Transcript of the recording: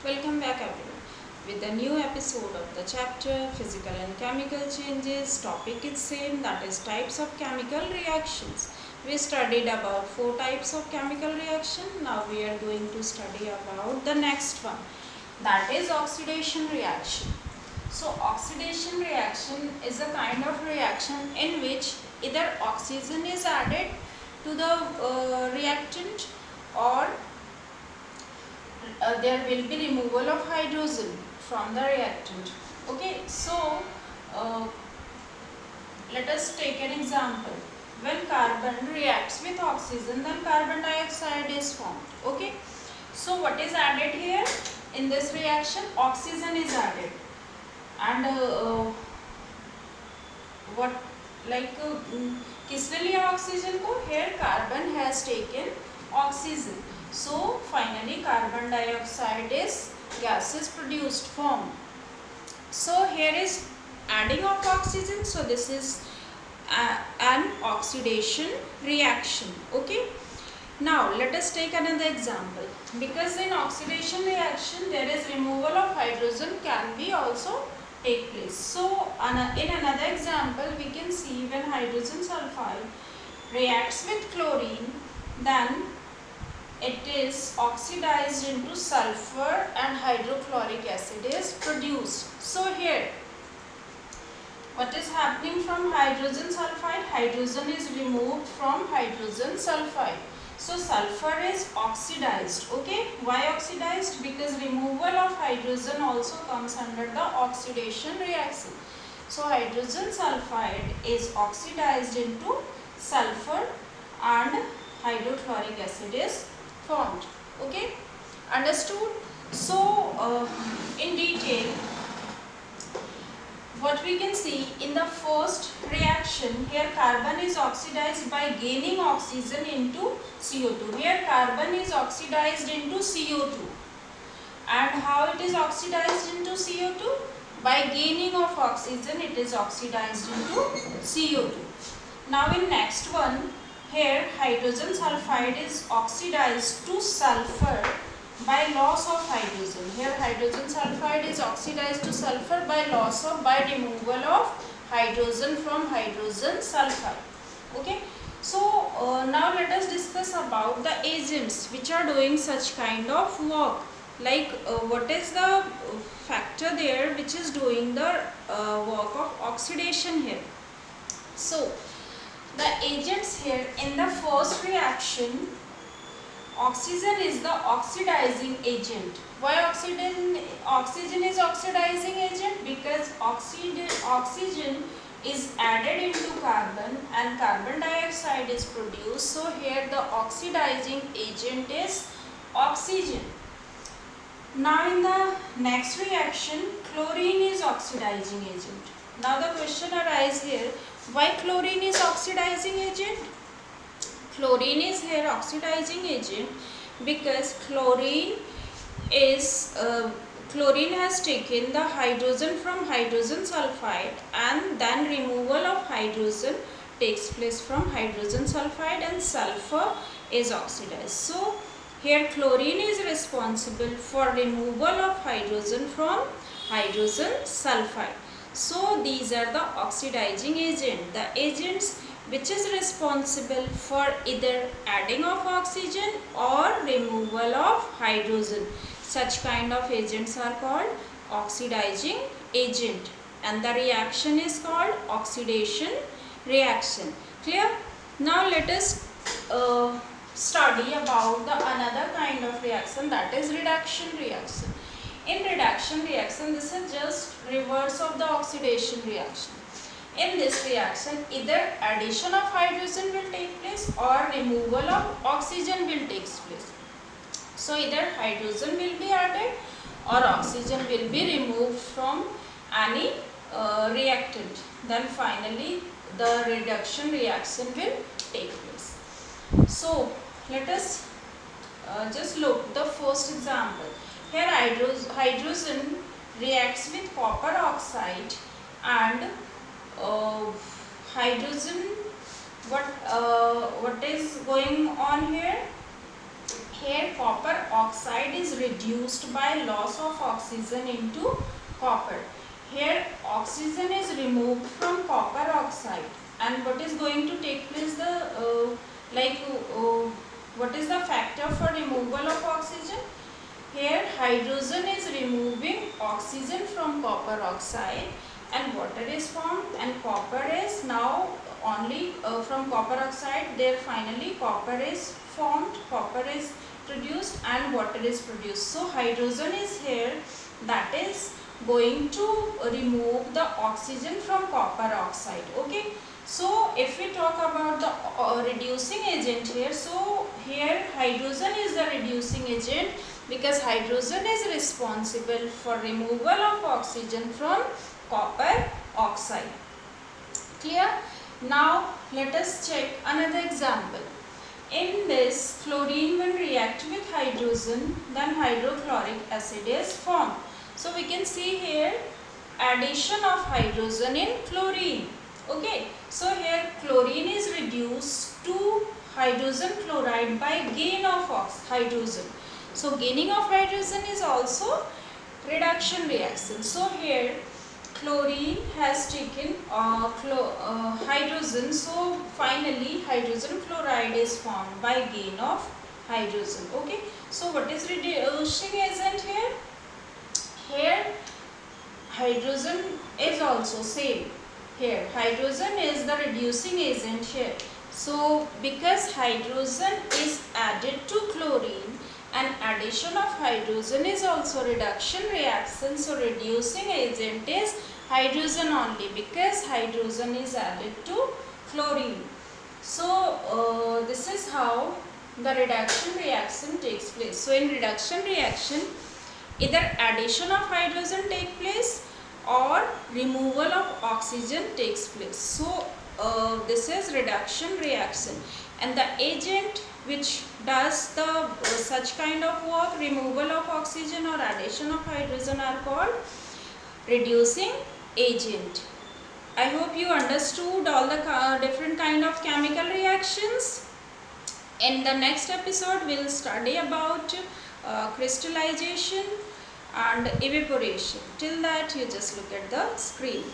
Welcome back everyone with a new episode of the chapter Physical and Chemical Changes. Topic is same, that is types of chemical reactions. We studied about 4 types of chemical reaction. Now we are going to study about the next one, that is oxidation reaction. So oxidation reaction is a kind of reaction in which either oxygen is added to the reactant, or there will be removal of hydrogen from the reactant. Okay, so uh, let us take an example. When carbon reacts with oxygen, then carbon dioxide is formed. Okay, so what is added here in this reaction? Oxygen is added, and what like किसने लिया oxygen को? Here carbon has taken oxygen. So finally carbon dioxide is gas is produced formed. So here is adding of oxygen. So this is an oxidation reaction. Okay. Now let us take another example. Because in oxidation reaction there is removal of hydrogen can be also take place. So in another example we can see when hydrogen sulfide reacts with chlorine, then it is oxidized into sulfur and hydrochloric acid is produced. So here what is happening from hydrogen sulfide? Hydrogen is removed from hydrogen sulfide. So sulfur is oxidized. Okay, why oxidized? Because removal of hydrogen also comes under the oxidation reaction. So hydrogen sulfide is oxidized into sulfur and hydrochloric acid is formed. Okay, understood? So in detail, what we can see in the first reaction, here carbon is oxidized by gaining oxygen into CO2. Here carbon is oxidized into CO2. And how it is oxidized into CO2? By gaining of oxygen, it is oxidized into CO2. Now in next one, here hydrogen sulfide is oxidized to sulfur by loss of hydrogen. Here hydrogen sulfide is oxidized to sulfur by removal of hydrogen from hydrogen sulfide. Okay. So now let us discuss about the agents which are doing such kind of work. Like what is the factor there which is doing the work of oxidation here. So the agents here in the first reaction, oxygen is the oxidizing agent. Why oxygen is oxidizing agent? Because oxygen is added into carbon and carbon dioxide is produced. So here the oxidizing agent is oxygen. Now in the next reaction, chlorine is oxidizing agent. Now the question arises here, why chlorine is oxidizing agent? Chlorine is here oxidizing agent because chlorine has taken the hydrogen from hydrogen sulfide, and then removal of hydrogen takes place from hydrogen sulfide and sulfur is oxidized. So here chlorine is responsible for removal of hydrogen from hydrogen sulfide. So these are the oxidizing agent, the agents which is responsible for either adding of oxygen or removal of hydrogen. Such kind of agents are called oxidizing agent, and the reaction is called oxidation reaction. Clear? Now let us study about the another kind of reaction, that is reduction reaction. In reduction reaction, this is just reverse of the oxidation reaction. In this reaction, either addition of hydrogen will take place or removal of oxygen will take place. So either hydrogen will be added or oxygen will be removed from any reactant. Then finally the reduction reaction will take place. So let us just look the first example. Here hydrogen reacts with copper oxide and hydrogen, what is going on here? Here copper oxide is reduced by loss of oxygen into copper. Here oxygen is removed from copper oxide, and what is going to take place, the what is the factor for removal of oxygen? Here hydrogen is removing oxygen from copper oxide and water is formed, and copper is now only from copper oxide, there finally copper is formed, copper is produced and water is produced. So hydrogen is here, that is going to remove the oxygen from copper oxide. Okay, so if we talk about the reducing agent here, so here hydrogen is the reducing agent because hydrogen is responsible for removal of oxygen from copper oxide. Clear? Now let us check another example. In this, chlorine when react with hydrogen, then hydrochloric acid is formed. So we can see here addition of hydrogen in chlorine. Okay, so here chlorine is reduced to hydrogen chloride by gain of hydrogen. So gaining of hydrogen is also reduction reaction. So here chlorine has taken hydrogen, so finally hydrogen chloride is formed by gain of hydrogen. Okay, so what is reducing agent here? Here hydrogen is also same. Here hydrogen is the reducing agent here. So because hydrogen is added to chlorine, and addition of hydrogen is also reduction reaction, so reducing agent is hydrogen only because hydrogen is added to chlorine. So this is how the reduction reaction takes place. So in reduction reaction, either addition of hydrogen take place or removal of oxygen takes place. So this is reduction reaction, and the agent which does the such kind of work, removal of oxygen or addition of hydrogen, are called reducing agent. I hope you understood all the different kind of chemical reactions. In the next episode we will study about crystallization and evaporation. Till that, you just look at the screen.